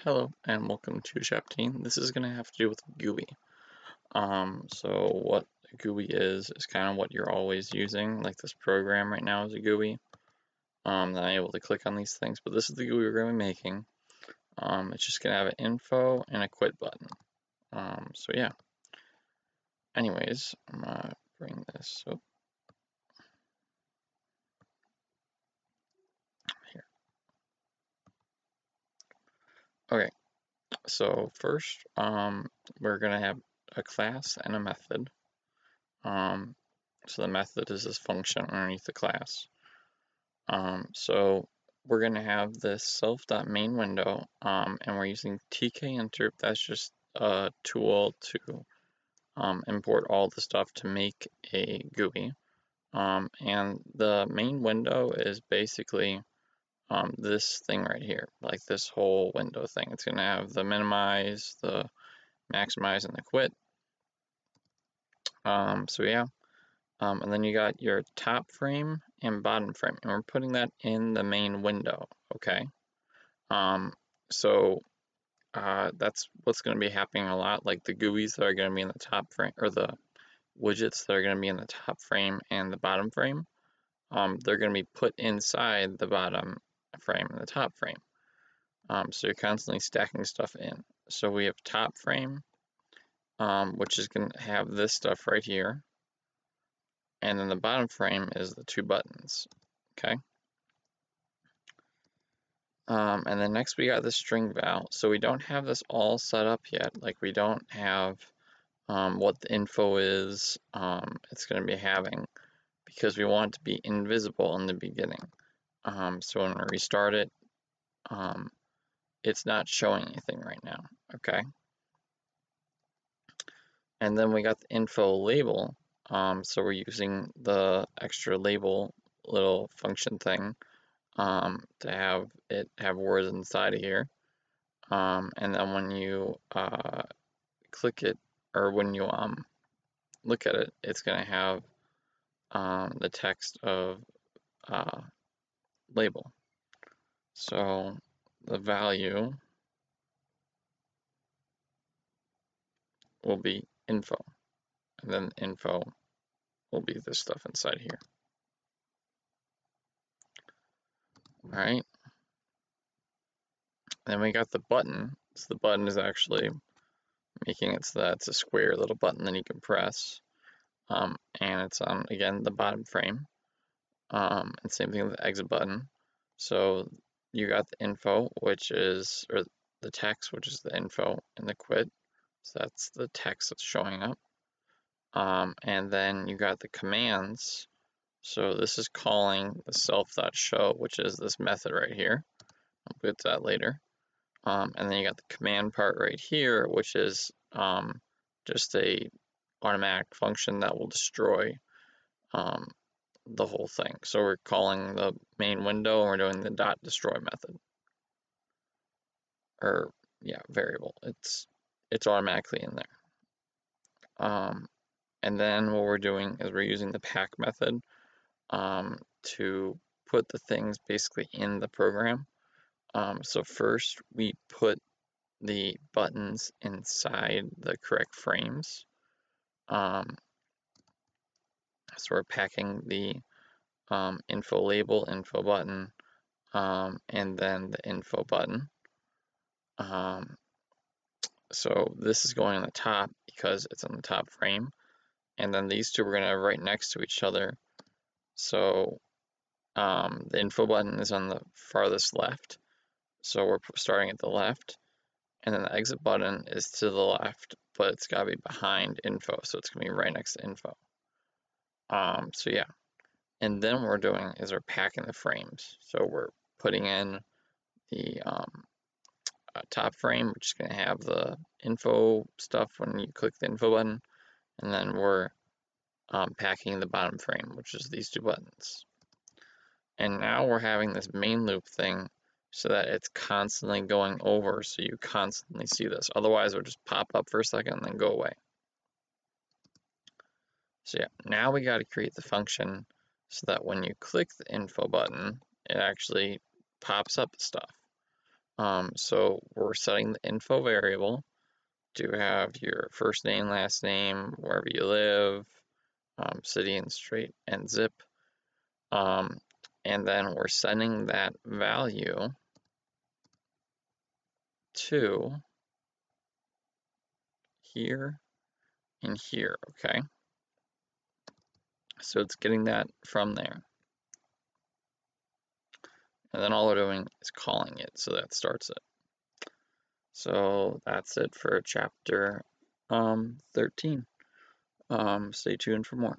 Hello and welcome to Chapteen. This is going to have to do with GUI. So what a GUI is kind of what you're always using, like this program right now is a GUI. Then I'm able to click on these things, but this is the GUI we're going to be making. It's just going to have an info and a quit button. So yeah. Anyways, I'm going to bring this up here. Okay, so first, we're going to have a class and a method. So the method is this function underneath the class. So we're going to have this self.main window, and we're using tkinterp. That's just a tool to import all the stuff to make a GUI. And the main window is basically this thing right here, like this whole window thing. It's going to have the minimize, the maximize, and the quit. So yeah. And then you got your top frame and bottom frame, and we're putting that in the main window, okay? So that's what's going to be happening a lot, like the GUIs that are going to be in the top frame, or the widgets that are going to be in the top frame and the bottom frame, they're going to be put inside the bottom frame and the top frame. So you're constantly stacking stuff in. So we have top frame, which is going to have this stuff right here. And then the bottom frame is the two buttons, okay? And then next we got the string val. So we don't have this all set up yet. Like we don't have what the info is it's going to be having, because we want it to be invisible in the beginning. So when we restart it, it's not showing anything right now, okay? And then we got the info label. So we're using the extra label little function thing to have it have words inside of here. And then when you click it, or when you look at it, it's going to have the text of label. So the value will be info, and then info will be this stuff inside here. All right. Then we got the button. So the button is actually making it so that it's a square little button that you can press. And it's on, again, the bottom frame. And same thing with the exit button. So you got the info, which is, or the text, which is the info, and the quit. So that's the text that's showing up. And then you got the commands. So this is calling the self.show, which is this method right here. I'll get to that later. And then you got the command part right here, which is just a automatic function that will destroy the whole thing. So we're calling the main window and we're doing the dot destroy method. Or yeah, variable. It's automatically in there. And then what we're doing is we're using the pack method to put the things basically in the program. So first we put the buttons inside the correct frames. So we're packing the info label, info button, and then the info button. So this is going on the top because it's on the top frame, and then these two we're going to have right next to each other. So the info button is on the farthest left, so we're starting at the left, and then the exit button is to the left, but it's got to be behind info, so it's going to be right next to info. So yeah, and then what we're doing is we're packing the frames. So we're putting in the top frame, which is going to have the info stuff when you click the info button, and then we're packing the bottom frame, which is these two buttons. And now we're having this main loop thing so that it's constantly going over, so you constantly see this. Otherwise, it'll just pop up for a second and then go away. So yeah, now we got to create the function so that when you click the info button, it actually pops up stuff. So we're setting the info variable to have your first name, last name, wherever you live, city and street and zip. And then we're sending that value to here and here, okay? So it's getting that from there. And then all we're doing is calling it, so that starts it. So that's it for chapter 13. Stay tuned for more.